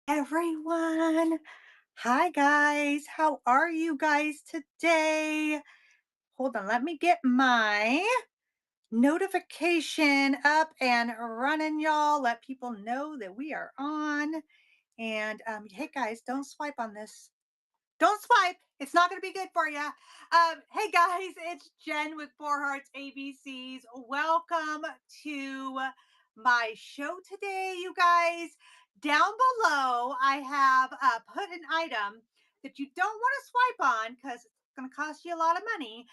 Everyone. Hi, guys. How are you guys today? Hold on, let me get my notification up and running, y'all. Let people know that we are on. And hey, guys, don't swipe on this. Don't swipe. It's not going to be good for you. Hey, guys, it's Jen with Four Hearts ABCs. Welcome to my show today, you guys. Down below, I have put an item that you don't want to swipe on because it's going to cost you a lot of money.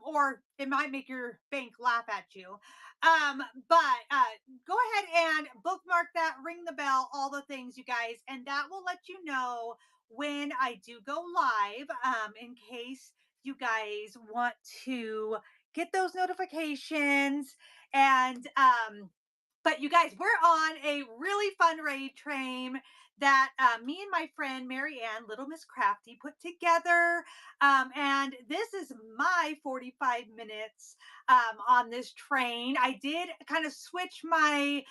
Or it might make your bank laugh at you. But Go ahead and bookmark that, ring the bell, all the things, you guys, and that will let you know when I do go live, in case you guys want to get those notifications. And But you guys, we're on a really fun raid train that me and my friend Mary Ann, Little Miss Crafty, put together. And this is my 45 minutes on this train. I did kind of switch my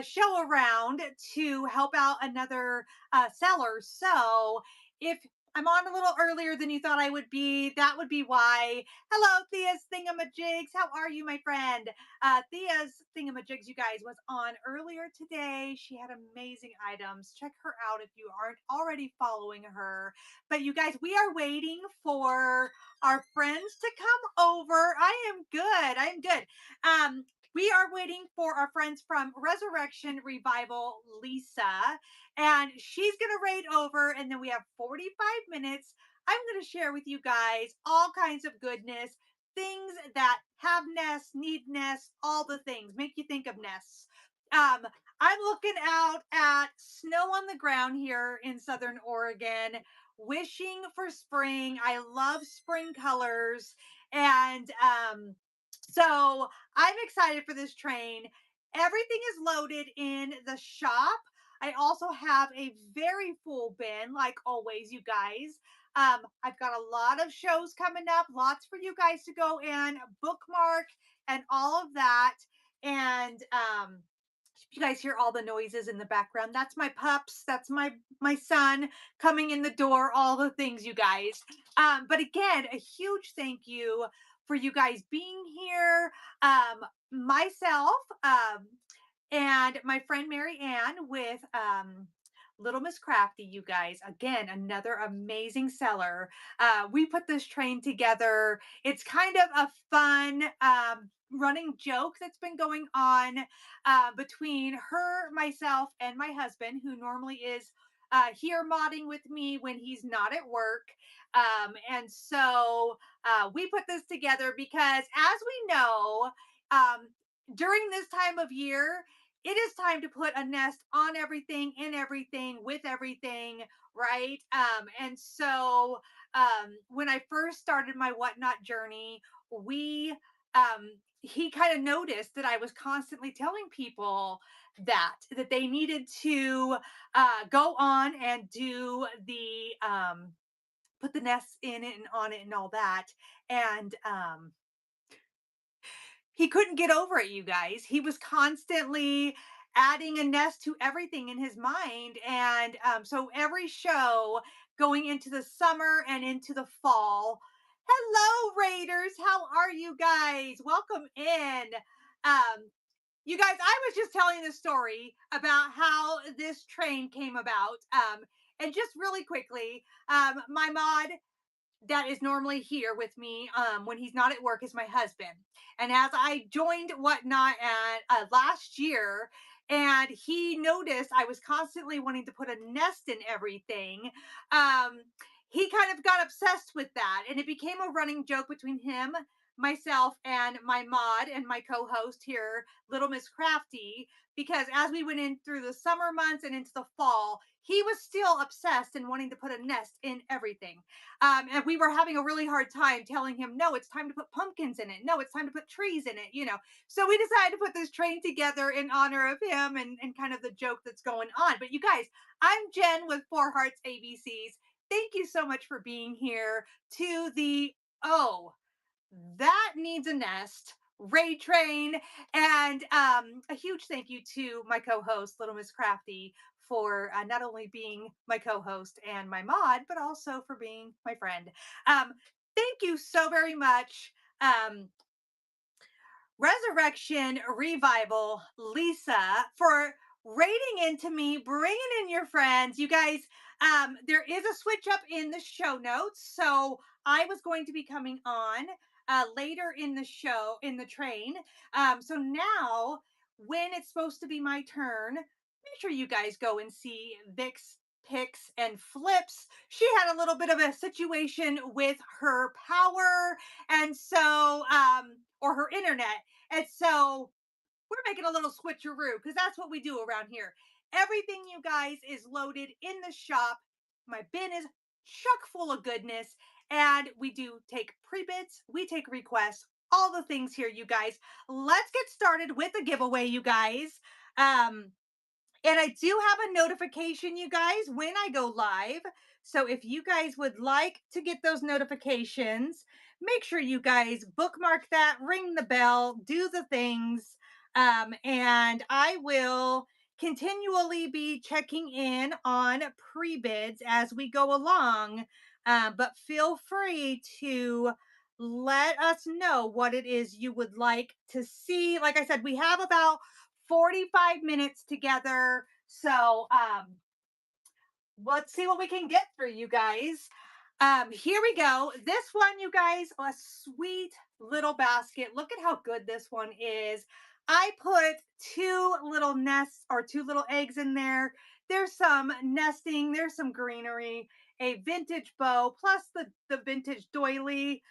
show around to help out another seller. So if I'm on a little earlier than you thought I would be, that would be why. Hello, Thea's Thingamajigs. How are you, my friend? Thea's Thingamajigs, you guys, was on earlier today. She had amazing items. Check her out if you aren't already following her. But you guys, we are waiting for our friends to come over. I am good. I am good. We are waiting for our friends from Resurrection Revival, Lisa, and she's going to raid over, and then we have 45 minutes. I'm going to share with you guys all kinds of goodness, things that have nests, need nests, all the things make you think of nests. Um, I'm looking out at snow on the ground here in Southern Oregon, wishing for spring. I love spring colors. And so I'm excited for this train. Everything is loaded in the shop. I also have a very full bin, like always, you guys. I've got a lot of shows coming up, lots for you guys to go and bookmark and all of that. And You guys hear all the noises in the background. That's my pups. That's my son coming in the door. All the things, you guys. But again, a huge thank you for you guys being here. Myself, and my friend Mary Ann with Little Miss Crafty, you guys. Again, another amazing seller. We put this train together. It's kind of a fun running joke that's been going on between her, myself, and my husband, who normally is here modding with me when he's not at work. We put this together because, as we know, um, during this time of year, it is time to put a nest on everything, in everything, with everything, right? When I first started my whatnot journey, we he kind of noticed that I was constantly telling people that they needed to go on and do the put the nests in it and on it and all that. And He couldn't get over it, you guys. He was constantly adding a nest to everything in his mind. So every show going into the summer and into the fall. Hello, Raiders. How are you guys? Welcome in. Um, you guys, I was just telling the story about how this train came about. And just really quickly, my mod that is normally here with me when he's not at work is my husband. And as I joined Whatnot last year, and he noticed I was constantly wanting to put a nest in everything, um, he kind of got obsessed with that. And it became a running joke between him, myself, and my mod and my co host here, Little Miss Crafty, because as we went in through the summer months and into the fall, he was still obsessed and wanting to put a nest in everything. And we were having a really hard time telling him, no, it's time to put pumpkins in it. No, it's time to put trees in it. So we decided to put this train together in honor of him and kind of the joke that's going on. But you guys, I'm Jen with Four Hearts ABCs. Thank you so much for being here to the, oh, that needs a nest. Raid Train, and a huge thank you to my co-host, Little Miss Crafty, for not only being my co-host and my mod, but also for being my friend. Um, thank you so very much. Um, Resurrection Revival, Lisa, for raiding into me, bringing in your friends. You guys, there is a switch up in the show notes. So I was going to be coming on later in the show, in the train. So now, when it's supposed to be my turn, make sure you guys go and see Vic's picks and flips. She had a little bit of a situation with her power, and so, or her internet, and so we're making a little switcheroo because that's what we do around here. Everything, you guys, is loaded in the shop. My bin is chock full of goodness. And we do take pre bids, we take requests, all the things here, you guys. Let's get started with the giveaway, you guys. Um, and I do have a notification, you guys, when I go live. So if you guys would like to get those notifications, make sure you guys bookmark that, ring the bell, do the things. And I will continually be checking in on pre bids as we go along. But feel free to let us know what it is you would like to see. Like I said, we have about 45 minutes together. So let's see what we can get for you guys. Here we go. This one, you guys, a sweet little basket. Look at how good this one is. I put two little nests or two little eggs in there. There's some nesting, there's some greenery, a vintage bow, plus the vintage doily.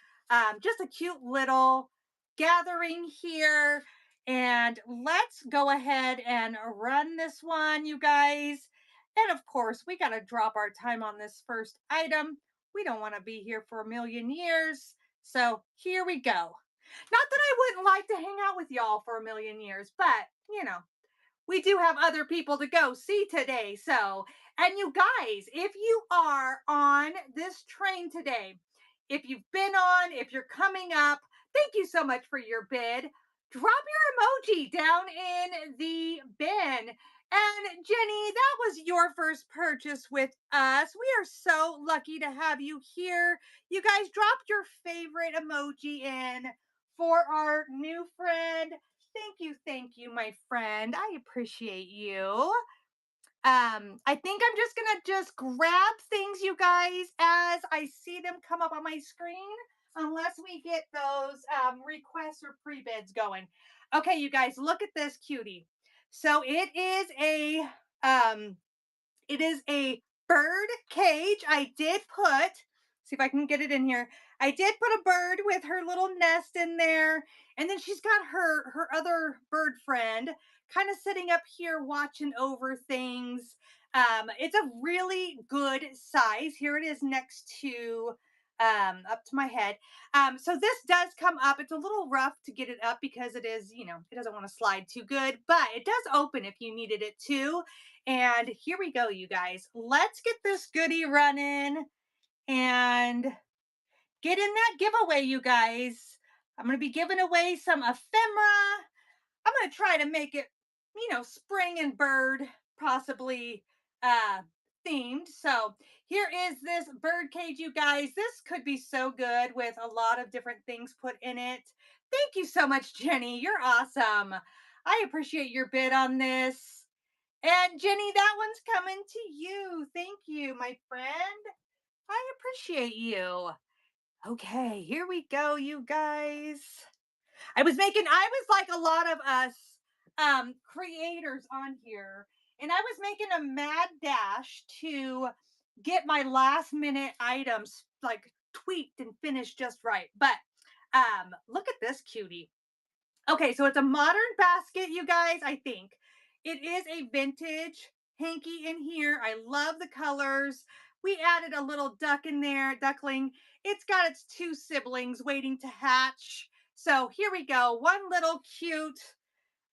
Just a cute little gathering here. And let's go ahead and run this one, you guys. And of course, we got to drop our time on this first item. We don't want to be here for a million years. So here we go. Not that I wouldn't like to hang out with y'all for a million years, but we do have other people to go see today. So, and you guys, if you are on this train today, if you've been on, if you're coming up, thank you so much for your bid. Drop your emoji down in the bin. And Jenny, that was your first purchase with us. We are so lucky to have you here. You guys dropped your favorite emoji in for our new friend. Thank you, my friend. I appreciate you. I think I'm just gonna just grab things, you guys, as I see them come up on my screen, unless we get those requests or pre-bids going. Okay, you guys, look at this cutie. So um it is a bird cage. I did put, see if I can get it in here. I did put a bird with her little nest in there. And then she's got her other bird friend kind of sitting up here watching over things. It's a really good size. Here it is next to up to my head. So this does come up. It's a little rough to get it up because it is, it doesn't want to slide too good, but it does open if you needed it to. And here we go, you guys. Let's get this goodie running and get in that giveaway, you guys. I'm going to be giving away some ephemera. I'm going to try to make it, spring and bird possibly uh themed. So here is this bird cage, you guys. This could be so good with a lot of different things put in it. Thank you so much, Jenny. You're awesome. I appreciate your bid on this. And Jenny, that one's coming to you. Thank you, my friend. I appreciate you. Okay, here we go, you guys. I was like a lot of us creators on here, and I was making a mad dash to get my last minute items like tweaked and finished just right. But look at this cutie. Okay, so it's a modern basket, you guys, I think. It is a vintage hanky in here. I love the colors. We added a little duck in there, duckling. It's got its two siblings waiting to hatch. So here we go. One little cute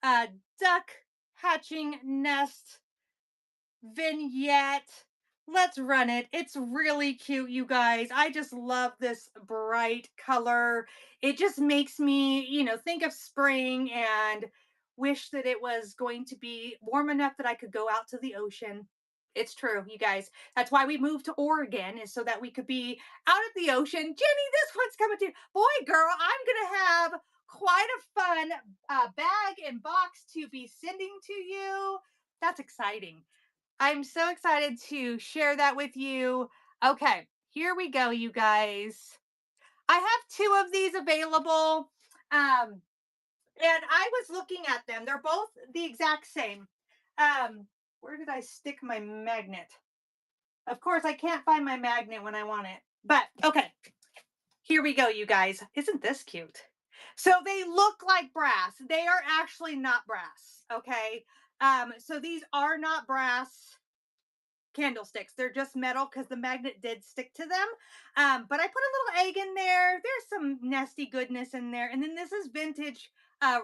uh, duck hatching nest vignette. Let's run it. It's really cute, you guys. I just love this bright color. It just makes me, think of spring and wish that it was going to be warm enough that I could go out to the ocean. It's true, you guys. That's why we moved to Oregon, is so that we could be out at the ocean. Jenny, this one's coming to you. Boy, girl, I'm going to have quite a fun bag and box to be sending to you. That's exciting. I'm so excited to share that with you. Okay, here we go, you guys. I have two of these available. Um, and I was looking at them. They're both the exact same. Where did I stick my magnet? Of course, I can't find my magnet when I want it. But okay, here we go, you guys. Isn't this cute? So they look like brass. They are actually not brass. Okay. So these are not brass candlesticks. They're just metal because the magnet did stick to them. But I put a little egg in there. There's some nasty goodness in there. And then this is vintage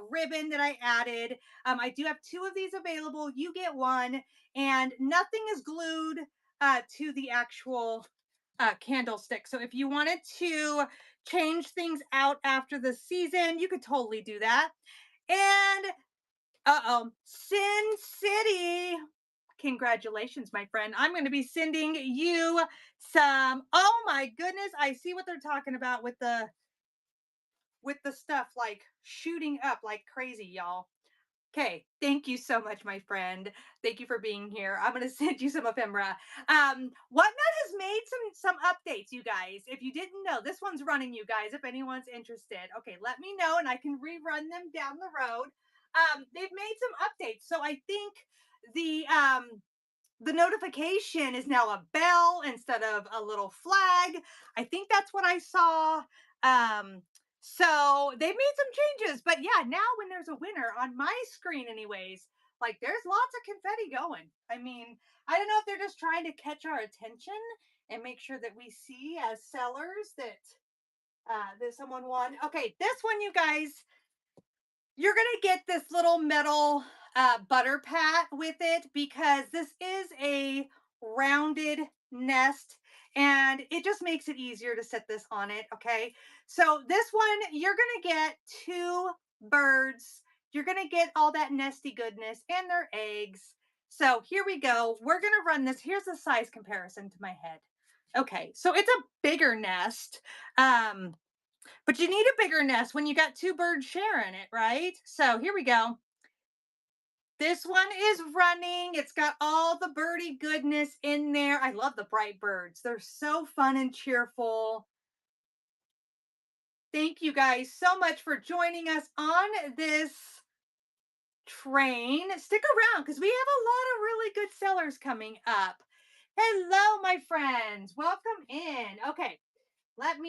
ribbon that I added. I do have two of these available. You get one, and nothing is glued to the actual candlestick. So if you wanted to change things out after the season, you could totally do that. And Sin City. Congratulations, my friend. I'm going to be sending you some. Oh my goodness, I see what they're talking about with the stuff like shooting up like crazy, y'all. Okay, thank you so much, my friend. Thank you for being here. I'm gonna send you some ephemera. Whatnot has made some updates, you guys. If you didn't know, this one's running, you guys. If anyone's interested, okay, let me know and I can rerun them down the road. They've made some updates, so I think the notification is now a bell instead of a little flag. I think that's what I saw. Um, so they've made some changes, but yeah, now when there's a winner on my screen, anyways, like there's lots of confetti going. I mean, I don't know if they're just trying to catch our attention and make sure that we see as sellers that someone won. Okay, this one, you guys, you're gonna get this little metal butter pat with it because this is a rounded nest and it just makes it easier to set this on it. Okay, so this one you're gonna get two birds. You're gonna get all that nesty goodness and their eggs. So here we go. We're gonna run this. Here's the size comparison to my head. Okay, so it's a bigger nest. Um, but you need a bigger nest when you got two birds sharing it, right? So here we go. This one is running. It's got all the birdie goodness in there. I love the bright birds. They're so fun and cheerful. Thank you guys so much for joining us on this train. Stick around because we have a lot of really good sellers coming up. Hello, my friends. Welcome in. Okay, let's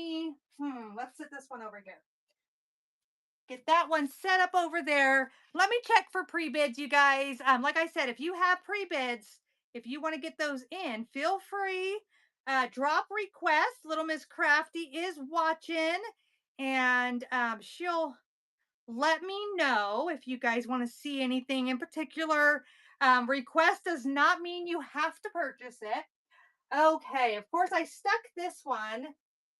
set this one over here. Get that one set up over there. Let me check for pre-bids, you guys. Like I said, if you have pre-bids, if you want to get those in, feel free. Drop requests. Little Miss Crafty is watching, and she'll let me know if you guys want to see anything in particular. Request does not mean you have to purchase it. Okay, of course, I stuck this one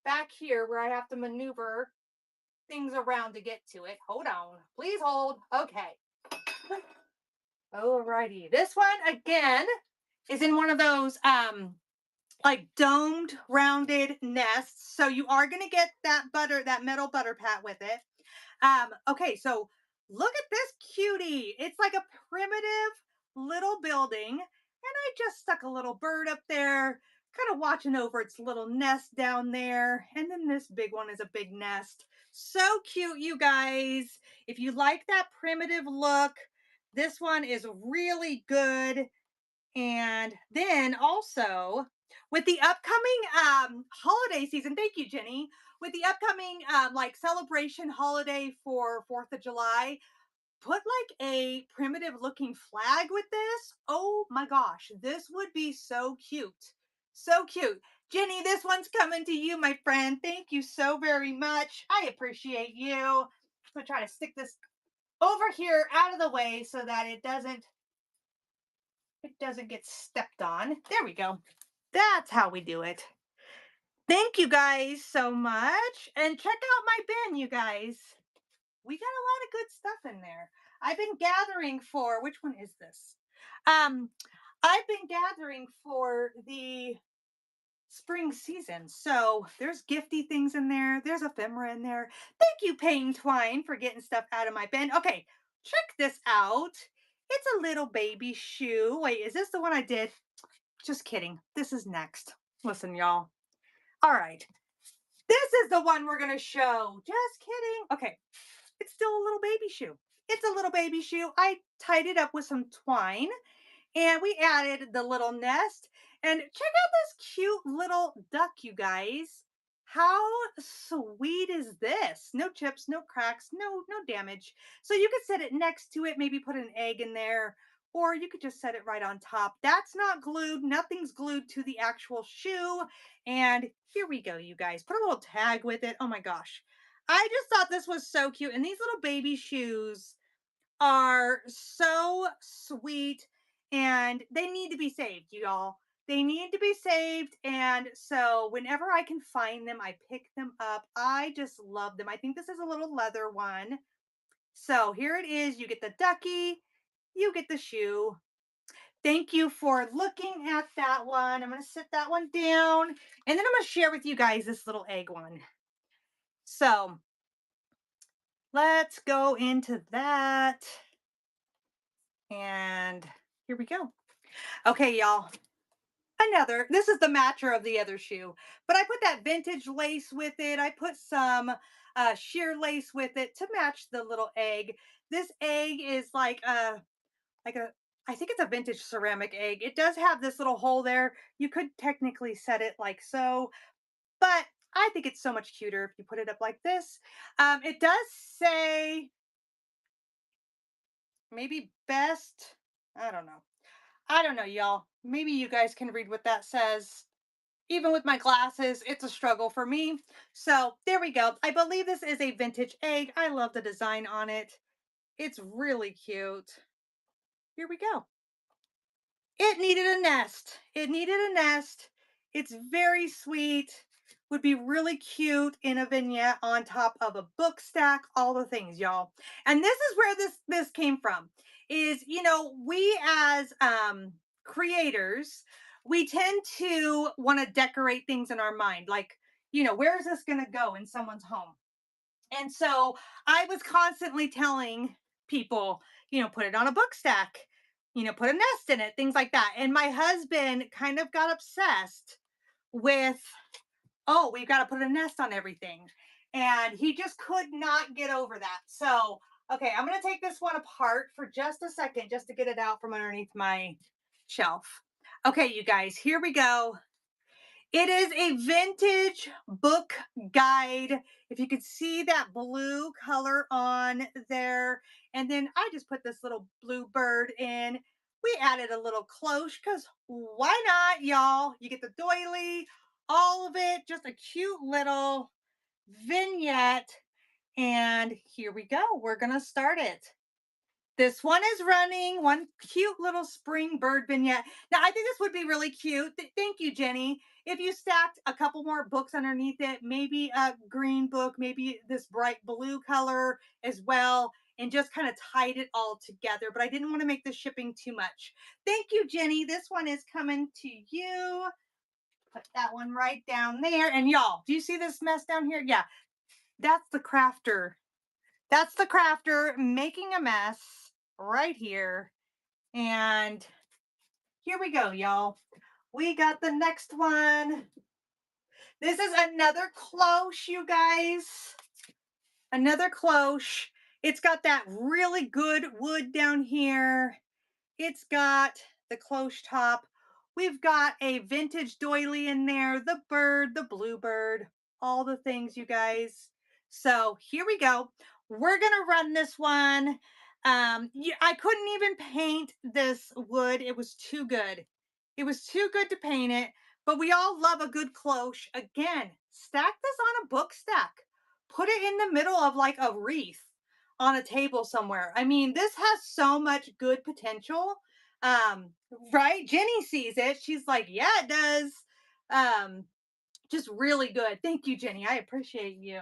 back here where I have to maneuver things around to get to it. Hold on. Please hold. Okay. Alrighty. This one again is in one of those like domed rounded nests. So you are gonna get that metal butter pat with it. Okay, so look at this cutie. It's like a primitive little building. And I just stuck a little bird up there, kind of watching over its little nest down there. And then this big one is a big nest. So cute, you guys. If you like that primitive look, this one is really good. And then also with the upcoming holiday season, thank you, Jenny. With the upcoming like celebration holiday for 4th of July, put like a primitive looking flag with this. Oh my gosh, this would be so cute. So cute. Jenny, this one's coming to you, my friend. Thank you so very much. I appreciate you. I'm gonna try to stick this over here out of the way so that it doesn't get stepped on. There we go. That's how we do it. Thank you guys so much. And check out my bin, you guys. We got a lot of good stuff in there. I've been gathering for which one is this? Um, I've been gathering for the spring season. So there's gifty things in there. There's ephemera in there. Thank you, Payne Twine, for getting stuff out of my bin. Okay, check this out. It's a little baby shoe. Wait, is this the one I did? Just kidding. This is next. Listen, y'all. All right. This is the one we're going to show. Just kidding. Okay. It's still a little baby shoe. It's a little baby shoe. I tied it up with some twine and we added the little nest. And check out this cute little duck, you guys. How sweet is this? No chips, no cracks, no damage. So you could set it next to it, maybe put an egg in there, or you could just set it right on top. That's not glued. Nothing's glued to the actual shoe. And here we go, you guys. Put a little tag with it. Oh my gosh. I just thought this was so cute. And these little baby shoes are so sweet and they need to be saved, y'all. They need to be saved. And so whenever I can find them, I pick them up. I just love them. I think this is a little leather one. So here it is. You get the ducky, you get the shoe. Thank you for looking at that one. I'm going to sit that one down and then I'm going to share with you guys this little egg one. So let's go into that. And here we go. Okay, y'all. This is the matcher of the other shoe, but I put that vintage lace with it. I put some sheer lace with it to match the little egg. This egg is like a, I think it's a vintage ceramic egg. It does have this little hole there. You could technically set it like so, but I think it's so much cuter if you put it up like this. It does say maybe best. I don't know. I don't know, y'all. Maybe you guys can read what that says. Even with my glasses, it's a struggle for me. So there we go. I believe this is a vintage egg. I love the design on it. It's really cute. Here we go. It needed a nest. It needed a nest. It's very sweet. Would be really cute in a vignette on top of a book stack, all the things, y'all. And this is where this came from. Is, we as creators, we tend to want to decorate things in our mind. Like, where is this going to go in someone's home? And so I was constantly telling people, put it on a book stack, put a nest in it, things like that. And my husband kind of got obsessed with, oh, we've got to put a nest on everything. And he just could not get over that. So, okay, I'm going to take this one apart for just a second just to get it out from underneath my shelf. Okay, you guys, here we go. It is a vintage book guide. If you could see that blue color on there. And then I just put this little blue bird in. We added a little cloche because why not, y'all? You get the doily, all of it, just a cute little vignette. And here we go. We're going to start it. This one is running, one cute little spring bird vignette. Now, I think this would be really cute. Thank you, Jenny. If you stacked a couple more books underneath it, maybe a green book, maybe this bright blue color as well, and just kind of tied it all together. But I didn't want to make the shipping too much. Thank you, Jenny. This one is coming to you. Put that one right down there. And y'all, do you see this mess down here? Yeah, that's the crafter. That's the crafter making a mess right here. And here we go, y'all. We got the next one. This is another cloche, you guys. Another cloche. It's got that really good wood down here. It's got the cloche top. We've got a vintage doily in there, the bird, the bluebird, all the things, you guys. So here we go. We're going to run this one. I couldn't even paint this wood. It was too good. It was too good to paint it, but we all love a good cloche. Again, stack this on a book stack. Put it in the middle of like a wreath on a table somewhere. I mean, this has so much good potential. Um, right? Jenny sees it. She's like, yeah, it does. Um, just really good. Thank you, Jenny. I appreciate you.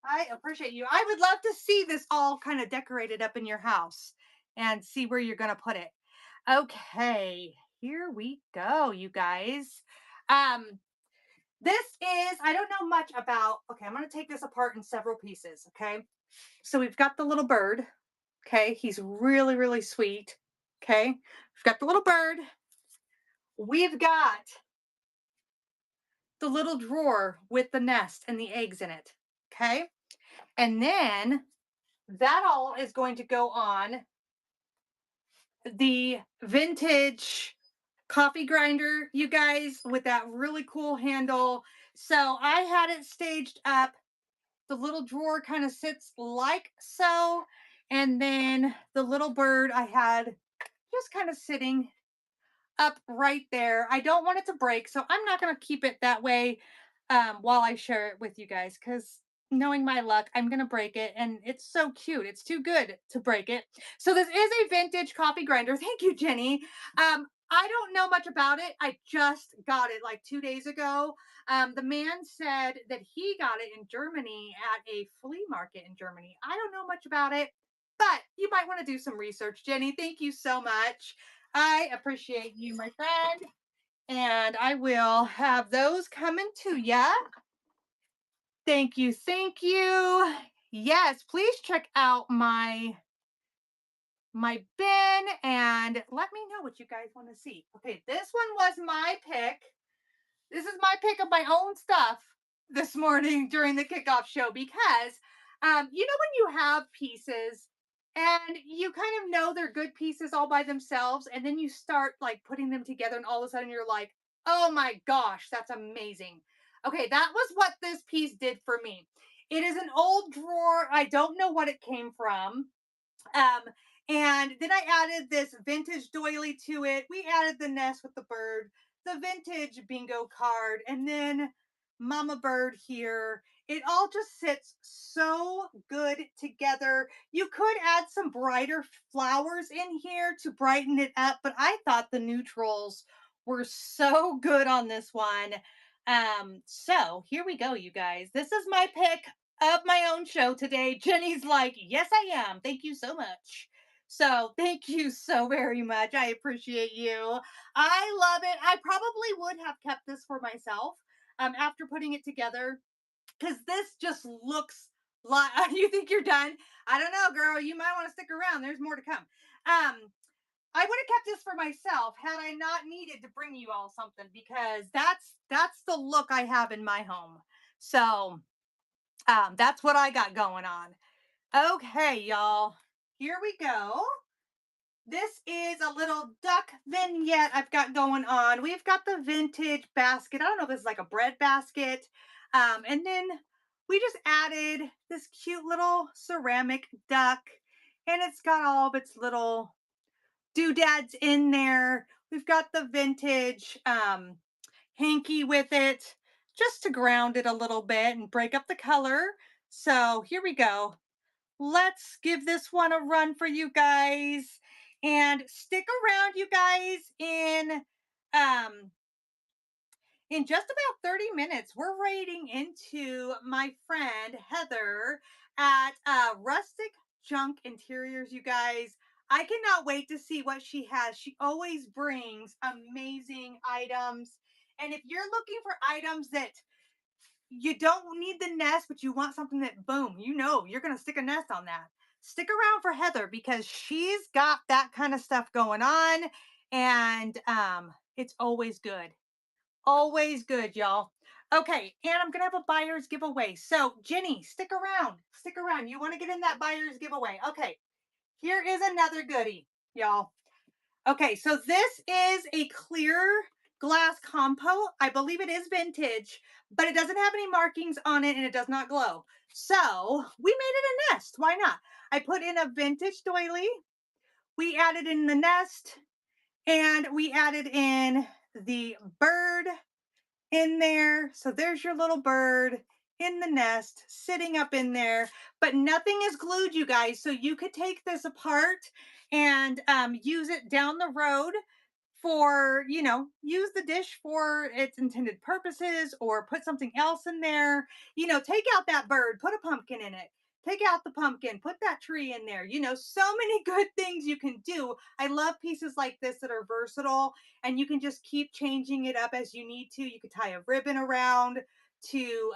I appreciate you. I would love to see this all kind of decorated up in your house and see where you're going to put it. Okay, here we go, you guys. Um, this is, I don't know much about, okay, I'm going to take this apart in several pieces. Okay. So we've got the little bird. Okay. He's really, really sweet. Okay. We've got the little bird. We've got the little drawer with the nest and the eggs in it. Okay. And then that all is going to go on the vintage coffee grinder, you guys, with that really cool handle. So I had it staged up. The little drawer kind of sits like so. And then the little bird I had just kind of sitting up right there. I don't want it to break, so I'm not going to keep it that way while I share it with you guys because knowing my luck, I'm going to break it and it's so cute. It's too good to break it. So this is a vintage coffee grinder. Thank you, Jenny. I don't know much about it. I just got it like 2 days ago. The man said that he got it in Germany at a flea market in Germany. I don't know much about it, but you might want to do some research, Jenny. Thank you so much. I appreciate you, my friend. And I will have those coming to ya. Thank you. Thank you. Yes, please check out my bin and let me know what you guys want to see. Okay, this one was my pick. This is my pick of my own stuff this morning during the kickoff show because you know when you have pieces and you kind of know they're good pieces all by themselves and then you start like putting them together and all of a sudden you're like, oh my gosh, that's amazing. Okay, that was what this piece did for me. It is an old drawer. I don't know what it came from. um and then I added this vintage doily to it. We added the nest with the bird, the vintage bingo card, and then mama bird here. It all just sits so good together. You could add some brighter flowers in here to brighten it up, but I thought the neutrals were so good on this one. So here we go, you guys. This is my pick of my own show today. Jenny's like, yes, I am. Thank you so much. So thank you so very much. I appreciate you. I love it. I probably would have kept this for myself after putting it together because this just looks like you think you're done. I don't know, girl. You might want to stick around. There's more to come. I would have kept this for myself had I not needed to bring you all something because that's the look I have in my home. So that's what I got going on. Okay, y'all. Here we go. This is a little duck vignette I've got going on. We've got the vintage basket. I don't know if it's like a bread basket. And then we just added this cute little ceramic duck. And it's got all of its little doodads in there. We've got the vintage hanky with it just to ground it a little bit and break up the color. So here we go. Let's give this one a run for you guys and stick around, you guys, um in just about 30 minutes. We're raiding into my friend Heather at Rustic Junk Interiors, you guys. I cannot wait to see what she has. She always brings amazing items. And if you're looking for items that you don't need the nest, but you want something that, boom, you know, you're going to stick a nest on that. Stick around for Heather because she's got that kind of stuff going on. And it's always good. Always good, y'all. Okay, and I'm gonna have a buyer's giveaway. So, Jenny, stick around. Stick around. You want to get in that buyer's giveaway? Okay, here is another goodie, y'all. Okay, so this is a clear glass compo. I believe it is vintage, but it doesn't have any markings on it and it does not glow. So we made it a nest. Why not? I put in a vintage doily. We added in the nest and we added in the bird in there. So there's your little bird in the nest sitting up in there, but nothing is glued, you guys. So you could take this apart and use it down the road for, use the dish for its intended purposes or put something else in there. Take out that bird, put a pumpkin in it. Take out the pumpkin, put that tree in there. So many good things you can do. I love pieces like this that are versatile and you can just keep changing it up as you need to. You could tie a ribbon around to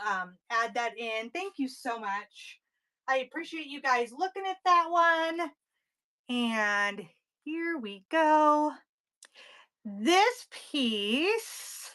add that in. Thank you so much. I appreciate you guys looking at that one. And here we go. This piece,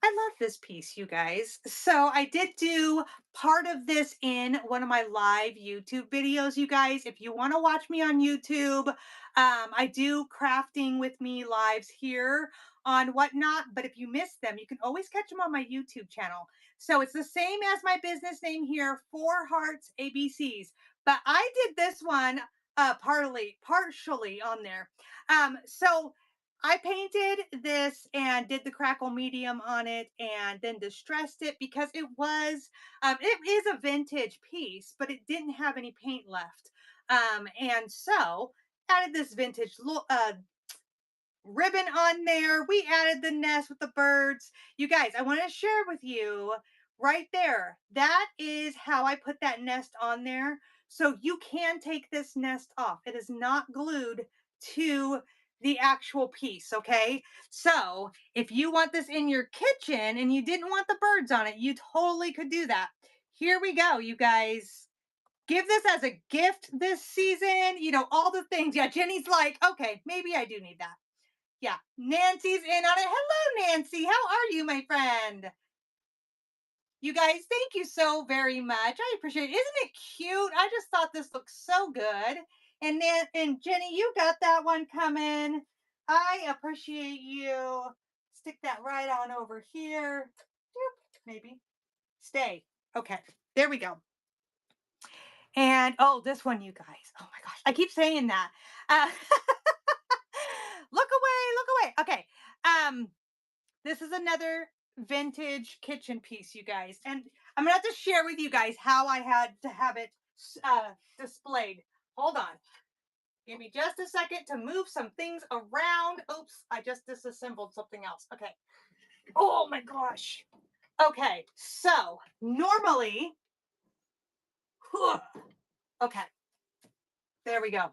I love this piece, you guys. So I did do part of this in one of my live YouTube videos, you guys. If you want to watch me on YouTube, I do crafting with me lives here on Whatnot. But if you miss them, you can always catch them on my YouTube channel. So it's the same as my business name here, Four Hearts ABCs. But I did this one partially on there. So I painted this and did the crackle medium on it and then distressed it because it is a vintage piece, but it didn't have any paint left. And so added this vintage ribbon on there. We added the nest with the birds. You guys, I want to share with you right there. That is how I put that nest on there. So you can take this nest off. It is not glued to the actual piece, okay? So if you want this in your kitchen and you didn't want the birds on it, you totally could do that. Here we go, you guys. Give this as a gift this season, all the things. Yeah, Jenny's like, okay, maybe I do need that. Yeah, Nancy's in on it. Hello, Nancy. How are you, my friend? You guys, thank you so very much. I appreciate it. Isn't it cute? I just thought this looked so good. And Jenny, you got that one coming. I appreciate you. Stick that right on over here. Maybe. Stay. Okay. There we go. And oh, this one, you guys. Oh my gosh. I keep saying that. Uh, look away. Okay. This is another vintage kitchen piece, you guys. And I'm going to have to share with you guys how I had to have it displayed. Hold on. Give me just a second to move some things around. Oops, I just disassembled something else. Okay. Oh my gosh. Okay, so normally, okay, there we go.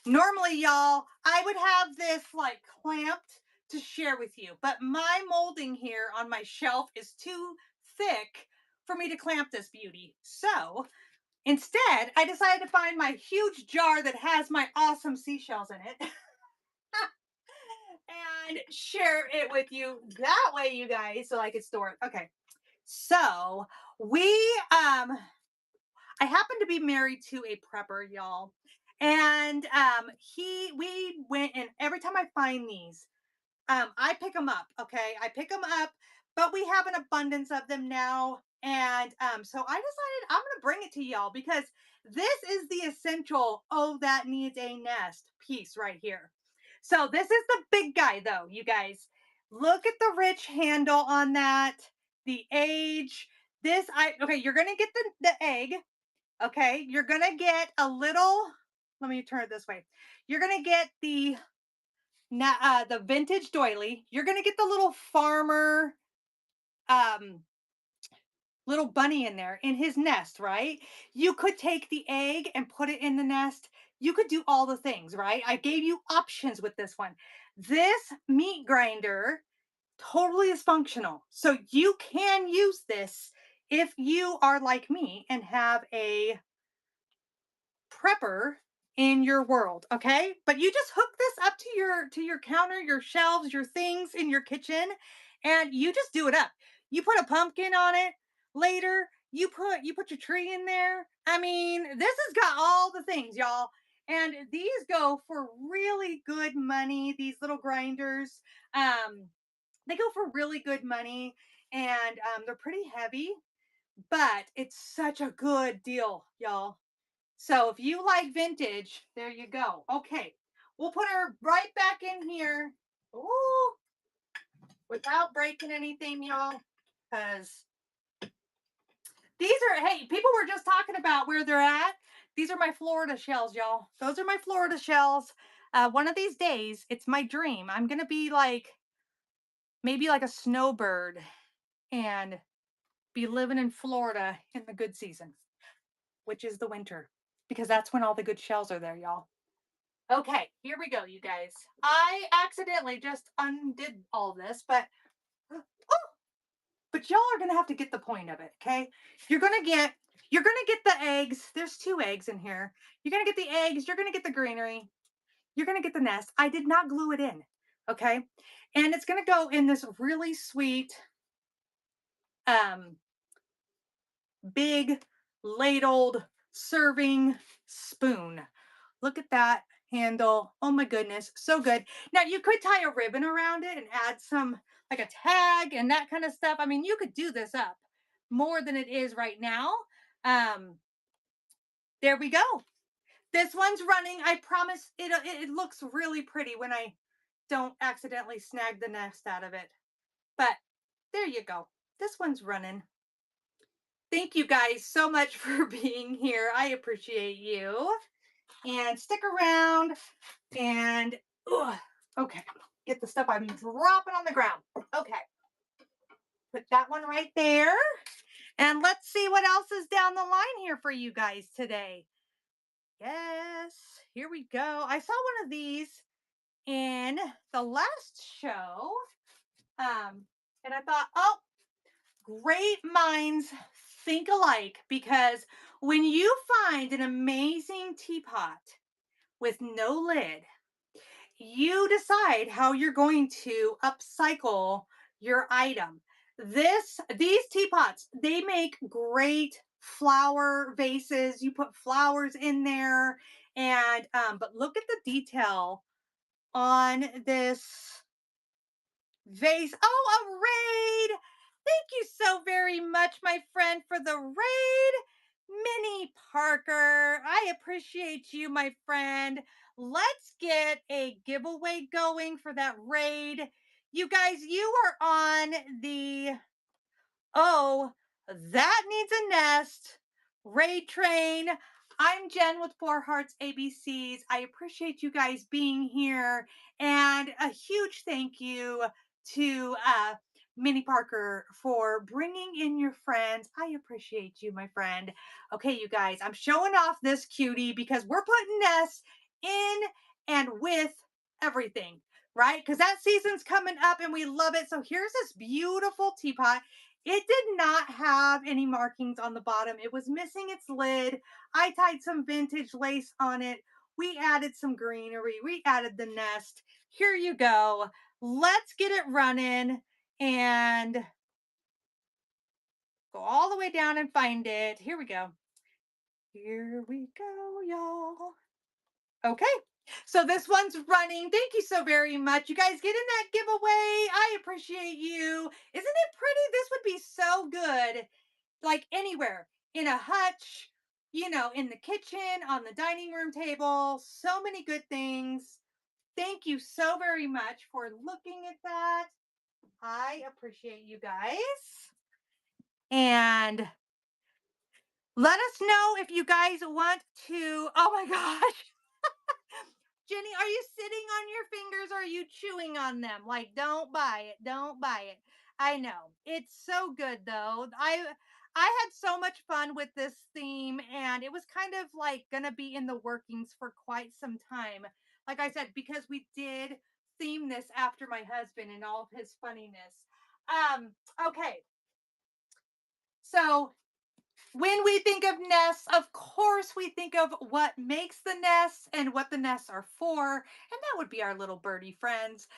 Normally, y'all, I would have this like clamped to share with you, but my molding here on my shelf is too thick for me to clamp this beauty. So instead, I decided to find my huge jar that has my awesome seashells in it and share it with you that way, you guys, so I could store it. Okay. So we I happen to be married to a prepper, y'all. And we went, and every time I find these, I pick them up. Okay, I pick them up, but we have an abundance of them now, and so I decided I'm gonna bring it to y'all because this is the essential. Oh, that needs a nest piece right here. So this is the big guy, though. You guys, look at the rich handle on that. The age. Okay. You're gonna get the egg. Okay, you're gonna get a little. Let me turn it this way. You're gonna get the vintage doily. You're gonna get the little farmer um little bunny in there in his nest, right? You could take the egg and put it in the nest. You could do all the things, right? I gave you options with this one. This meat grinder totally is functional. So you can use this if you are like me and have a prepper in your world, okay? But you just hook this up to your counter, your shelves, your things in your kitchen, and you just do it up. You put a pumpkin on it later. You put your tree in there. I mean, this has got all the things, y'all. And these go for really good money. These little grinders, they go for really good money, and they're pretty heavy, but it's such a good deal, y'all. So if you like vintage, there you go. Okay, we'll put her right back in here. Ooh, without breaking anything, y'all, because these are, hey, people were just talking about where they're at. These are my Florida shells, y'all. Those are my Florida shells. One of these days, it's my dream. I'm gonna be like maybe like a snowbird and be living in Florida in the good season, which is the winter, because that's when all the good shells are there, y'all. Okay, here we go, you guys. I accidentally just undid all this, oh, but y'all are gonna have to get the point of it, okay? You're gonna get you're gonna get the eggs. There's two eggs in here. You're gonna get the eggs, you're gonna get the greenery, you're gonna get the nest. I did not glue it in, okay? And it's gonna go in this really sweet, um, big ladled serving spoon. Look at that handle. Oh my goodness, so good. Now you could tie a ribbon around it and add some like a tag and that kind of stuff. I mean, you could do this up more than it is right now. Um, there we go. This one's running. I promise it looks really pretty when I don't accidentally snag the nest out of it. But there you go. This one's running. Thank you guys so much for being here. I appreciate you. And stick around and okay, get the stuff I'm dropping on the ground. Okay, put that one right there. And let's see what else is down the line here for you guys today. Yes, here we go. I saw one of these in the last show. And I thought, oh, great minds think alike, because when you find an amazing teapot with no lid, you decide how you're going to upcycle your item. These teapots, they make great flower vases. You put flowers in there, and but look at the detail on this vase. Oh, a raid! Thank you so very much, my friend, for the raid. Minnie Parker, I appreciate you, my friend. Let's get a giveaway going for that raid. You guys, you are on the Oh, that needs a nest raid train. I'm Jen with Four Hearts ABCs. I appreciate you guys being here, and a huge thank you to Minnie Parker for bringing in your friends. I appreciate you, my friend. Okay, you guys, I'm showing off this cutie because we're putting nests in and with everything, right? Because that season's coming up and we love it. So here's this beautiful teapot. It did not have any markings on the bottom. It was missing its lid. I tied some vintage lace on it. We added some greenery. We added the nest. Here you go. Let's get it running and go all the way down and find it. Here we go. Here we go, y'all. Okay. So this one's running. Thank you so very much. You guys get in that giveaway. I appreciate you. Isn't it pretty? This would be so good like anywhere, in a hutch, in the kitchen, on the dining room table. So many good things. Thank you so very much for looking at that. I appreciate you guys. And let us know if you guys want to. Oh my gosh. Jenny, are you sitting on your fingers or are you chewing on them? Like, don't buy it. Don't buy it. I know. It's so good though. I had so much fun with this theme, and it was kind of like gonna be in the workings for quite some time. Like I said, because we did theme this after my husband and all of his funniness. Okay. So when we think of nests, of course, we think of what makes the nests and what the nests are for, and that would be our little birdie friends.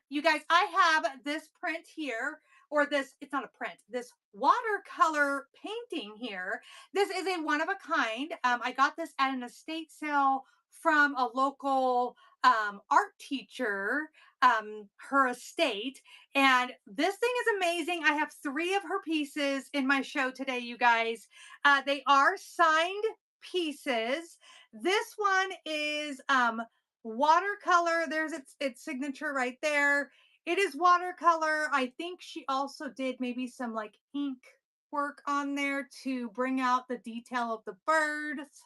You guys, I have this print here, or this, it's not a print, this watercolor painting here. This is a one of a kind. I got this at an estate sale from a local art teacher, her estate. And this thing is amazing. I have three of her pieces in my show today, you guys. They are signed pieces. This one is watercolor. There's its signature right there. It is watercolor. I think she also did maybe some like ink work on there to bring out the detail of the birds.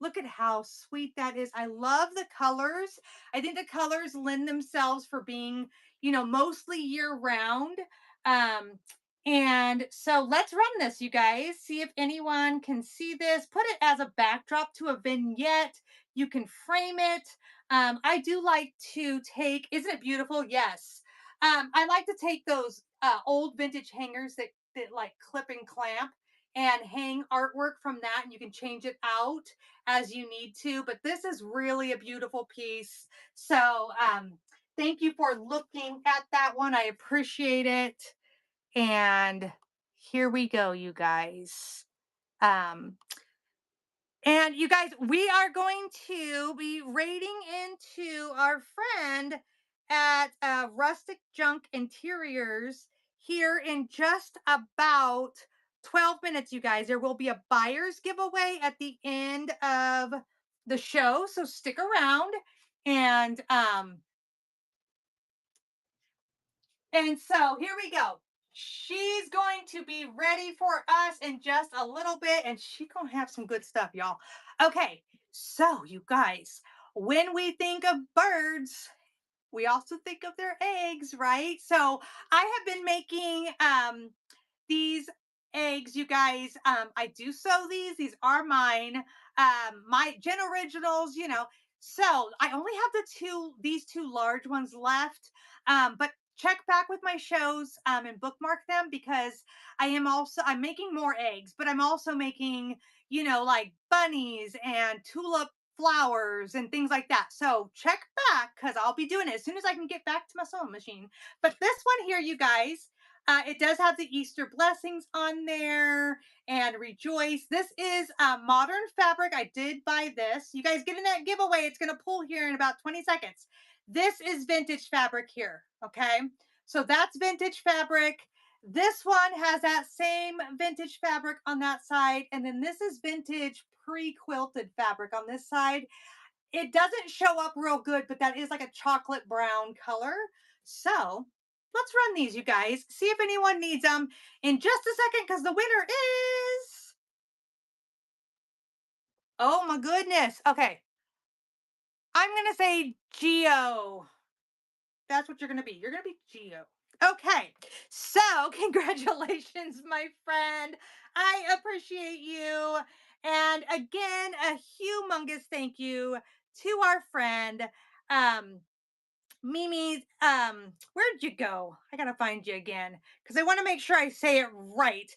Look at how sweet that is. I love the colors. I think the colors lend themselves for being, mostly year round. Um, and so let's run this, you guys. See if anyone can see this. Put it as a backdrop to a vignette. You can frame it. I do like to take, isn't it beautiful? Yes. I like to take those old vintage hangers that like clip and clamp and hang artwork from that, and you can change it out as you need to. But this is really a beautiful piece. So thank you for looking at that one. I appreciate it. And here we go, you guys. Um, and you guys, we are going to be raiding into our friend at Rustic Junk Interiors here in just about 12 minutes, you guys. There will be a buyer's giveaway at the end of the show, so stick around. And so here we go. She's going to be ready for us in just a little bit, and she's going to have some good stuff, y'all. Okay, so you guys, when we think of birds, we also think of their eggs, right? So I have been making these eggs, you guys. I do sew these. These are mine. My Gen Originals, So I only have these two large ones left. But check back with my shows and bookmark them because I'm making more eggs, but I'm also making, like bunnies and tulip flowers and things like that. So check back because I'll be doing it as soon as I can get back to my sewing machine. But this one here, you guys, it does have the Easter blessings on there and rejoice. This is modern fabric. I did buy this. You guys get in that giveaway. It's going to pull here in about 20 seconds. This is vintage fabric here. Okay. So that's vintage fabric. This one has that same vintage fabric on that side. And then this is vintage pre-quilted fabric on this side. It doesn't show up real good, but that is like a chocolate brown color. So let's run these, you guys. See if anyone needs them in just a second because the winner is. Oh my goodness. Okay. I'm going to say Geo. That's what you're going to be. You're going to be Geo. Okay. So, congratulations, my friend. I appreciate you. And again, a humongous thank you to our friend. Um, Mimi, where'd you go? I gotta find you again because I want to make sure I say it right.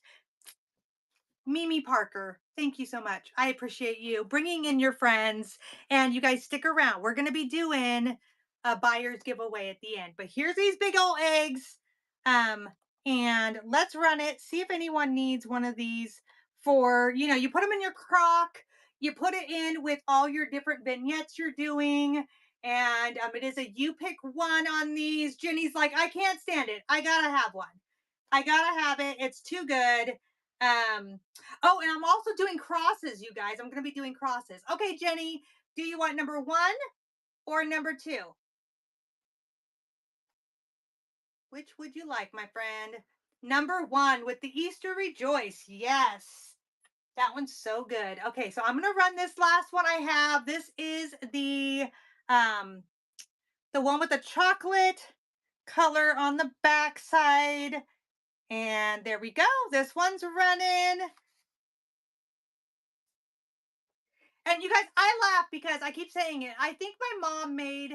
Mimi Parker, thank you so much. I appreciate you bringing in your friends, and you guys stick around. We're gonna be doing a buyer's giveaway at the end. But here's these big old eggs, um, and let's run it. See if anyone needs one of these for you put them in your crock. You put it in with all your different vignettes you're doing. And it is a you pick one on these. Jenny's like, I can't stand it. I gotta have one. I gotta have it. It's too good. Um, Oh, and I'm also doing crosses, you guys. I'm going to be doing crosses. Okay, Jenny, do you want number 1 or number 2? Which would you like, my friend? Number 1 with the Easter Rejoice. Yes. That one's so good. Okay, so I'm going to run this last one I have. This is um the one with the chocolate color on the back side. And there we go. This one's running. And you guys, I laugh because I keep saying it. I think my mom made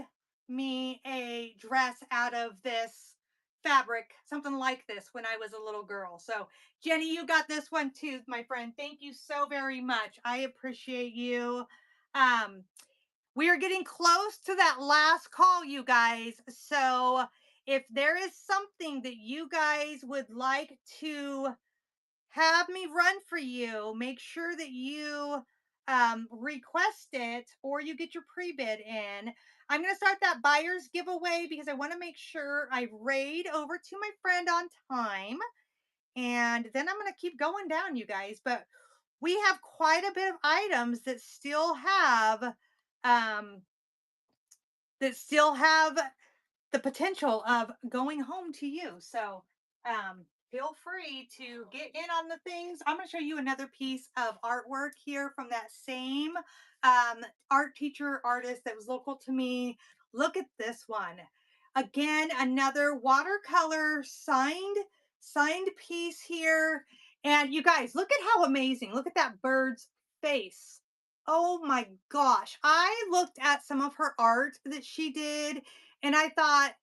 me a dress out of this fabric, something like this, when I was a little girl. So, Jenny, you got this one too, my friend. Thank you so very much. I appreciate you. Um, we are getting close to that last call, you guys. So, if there is something that you guys would like to have me run for you, make sure that you request it or you get your pre-bid in. I'm going to start that buyer's giveaway because I want to make sure I raid over to my friend on time. And then I'm going to keep going down, you guys. But we have quite a bit of items um, that still have the potential of going home to you. So feel free to get in on the things. I'm going to show you another piece of artwork here from that same art teacher artist that was local to me. Look at this one. Again, another watercolor signed piece here. And you guys, look at how amazing. Look at that bird's face. Oh my gosh. I looked at some of her art that she did and I thought,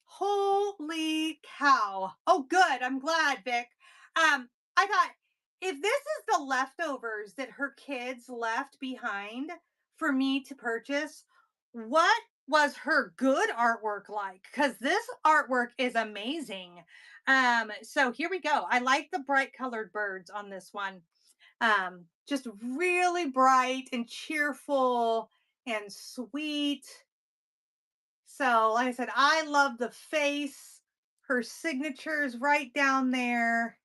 holy cow. Oh, good. I'm glad, Vic. I thought if this is the leftovers that her kids left behind for me to purchase, what was her good artwork like? Because this artwork is amazing. So here we go. I like the bright colored birds on this one. Just really bright and cheerful and sweet. So, like I said, I love the face. Her signature's right down there.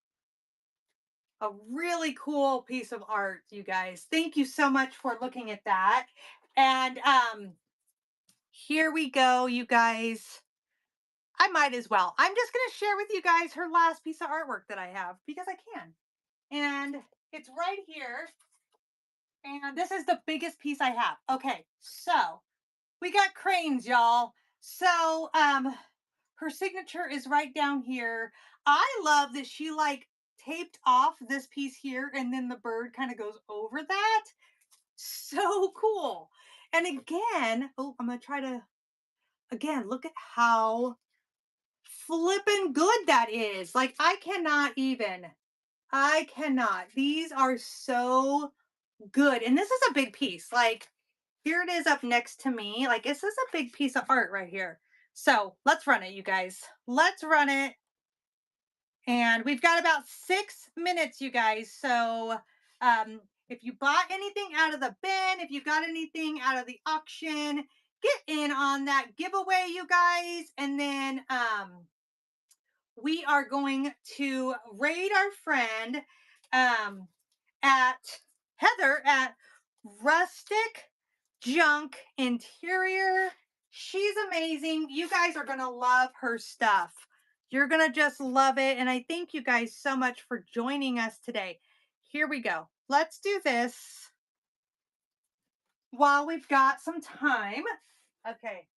A really cool piece of art, you guys. Thank you so much for looking at that. And here we go, you guys. I might as well. I'm just going to share with you guys her last piece of artwork that I have because I can. And it's right here. And this is the biggest piece I have. Okay, so we got cranes, y'all. So, her signature is right down here. I love that she like taped off this piece here and then the bird kind of goes over that. So cool. And again, oh, I'm going to try to, again, look at how flippin' good that is. Like, I cannot even, I cannot. These are so good. And this is a big piece. Like, here it is up next to me. Like, this is a big piece of art right here. So let's run it, you guys. Let's run it. And we've got about 6 minutes, you guys. So if you bought anything out of the bin, if you got anything out of the auction, get in on that giveaway, you guys. And then we are going to raid our friend um, at Heather at Rustic Junk Interior. She's amazing. You guys are going to love her stuff. You're going to just love it. And I thank you guys so much for joining us today. Here we go. Let's do this while we've got some time. Okay.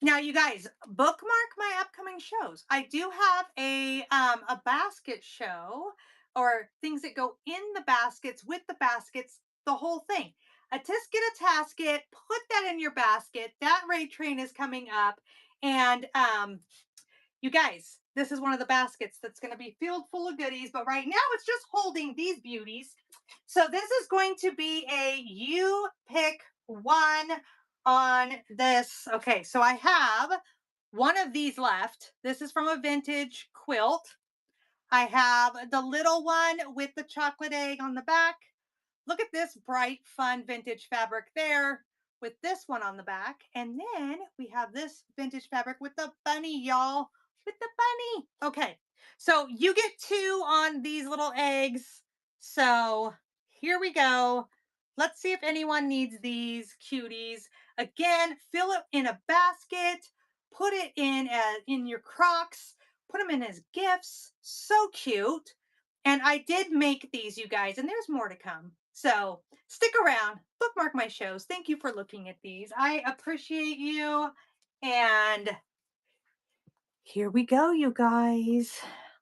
Now, you guys, bookmark my upcoming shows. I do have a basket show or things that go in the baskets with the baskets, the whole thing. A tisket, a tasket, put that in your basket. That raid train is coming up. And you guys, this is one of the baskets that's going to be filled full of goodies, but right now it's just holding these beauties. So this is going to be a you pick one on this. Okay, so I have one of these left. This is from a vintage quilt. I have the little one with the chocolate egg on the back. Look at this bright, fun vintage fabric there with this one on the back. And then we have this vintage fabric with the bunny, y'all. With the bunny. Okay, so you get two on these little eggs. So here we go. Let's see if anyone needs these cuties. Again, fill it in a basket. Put it in your Crocs. Put them in as gifts. So cute. And I did make these, you guys, and there's more to come. So stick around, bookmark my shows. Thank you for looking at these. I appreciate you. And here we go, you guys.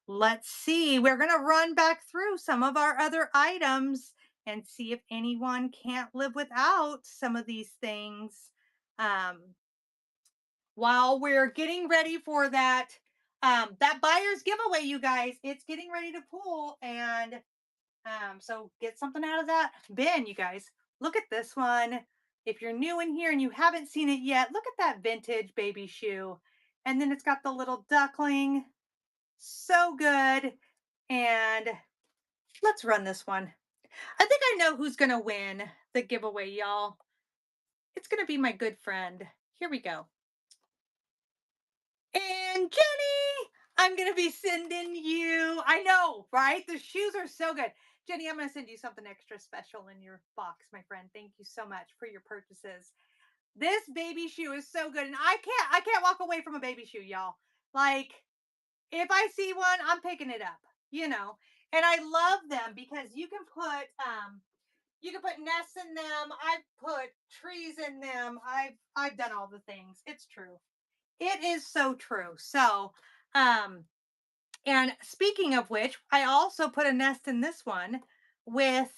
Let's see. We're going to run back through some of our other items and see if anyone can't live without some of these things. Um, while we're getting ready for that buyer's giveaway, you guys, it's getting ready to pull. And so get something out of that bin, you guys. Look at this one. If you're new in here and you haven't seen it yet, look at that vintage baby shoe. And then it's got the little duckling. So good. And let's run this one. I think I know who's going to win the giveaway, y'all. It's going to be my good friend. Here we go. And Jenny, I'm going to be sending you, I know, right? The shoes are so good. Jenny, I'm going to send you something extra special in your box, my friend. Thank you so much for your purchases. This baby shoe is so good. And I can't walk away from a baby shoe, y'all. Like, if I see one, I'm picking it up, you know. And I love them because you can put You can put nests in them. I've put trees in them. I've done all the things. It's true. It is so true. So, um, and speaking of which, I also put a nest in this one with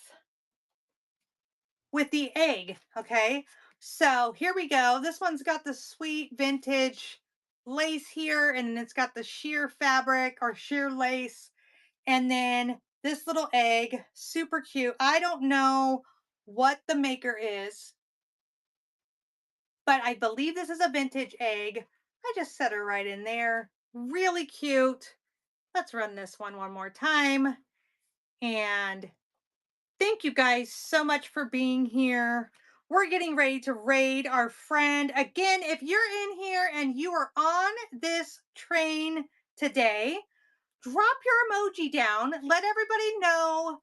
the egg. Okay. So here we go. This one's got the sweet vintage lace here, and it's got the sheer fabric or sheer lace. And then this little egg, super cute. I don't know what the maker is, but I believe this is a vintage egg. I just set her right in there. Really cute. Let's run this one more time. And thank you guys so much for being here. We're getting ready to raid our friend. Again, if you're in here and you are on this train today, drop your emoji down. Let everybody know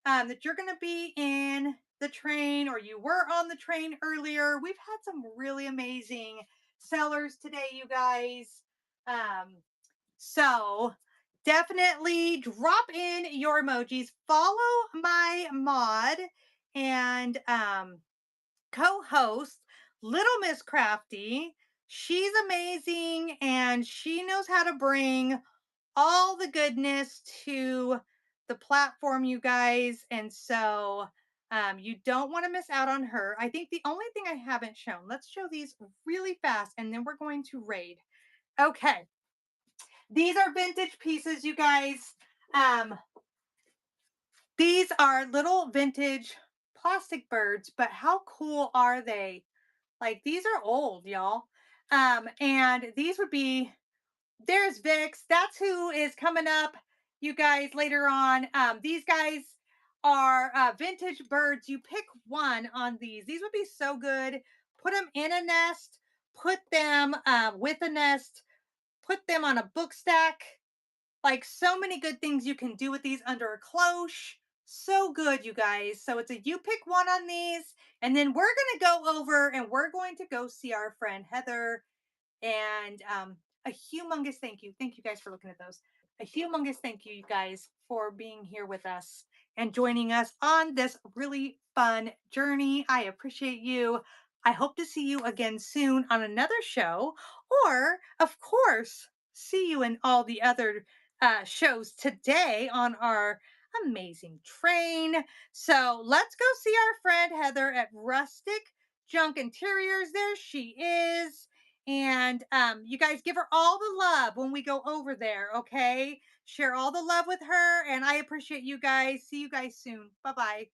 that you're going to be in the train or you were on the train earlier. We've had some really amazing sellers today, you guys. Um, so definitely drop in your emojis. Follow my mod and co-host, Little Miss Crafty. She's amazing and she knows how to bring all the goodness to the platform, you guys. And so you don't want to miss out on her. I think the only thing I haven't shown, let's show these really fast and then we're going to raid. Okay. These are vintage pieces, you guys. Um, these are little vintage plastic birds, but how cool are they? Like these are old, y'all. And these would be, there's Vix. That's who is coming up, you guys, later on. These guys are vintage birds. You pick one on these. These would be so good. Put them in a nest, put them with a nest, put them on a book stack. Like so many good things you can do with these under a cloche. So good, you guys. So it's a you pick one on these, and then we're going to go over and we're going to go see our friend Heather and a humongous thank you. Thank you guys for looking at those. A humongous thank you, you guys, for being here with us and joining us on this really fun journey. I appreciate you. I hope to see you again soon on another show, or, of course, see you in all the other shows today on our amazing train. So let's go see our friend Heather at Rustic Junk Interiors. There she is. And you guys give her all the love when we go over there, okay? Share all the love with her. And I appreciate you guys. See you guys soon. Bye bye.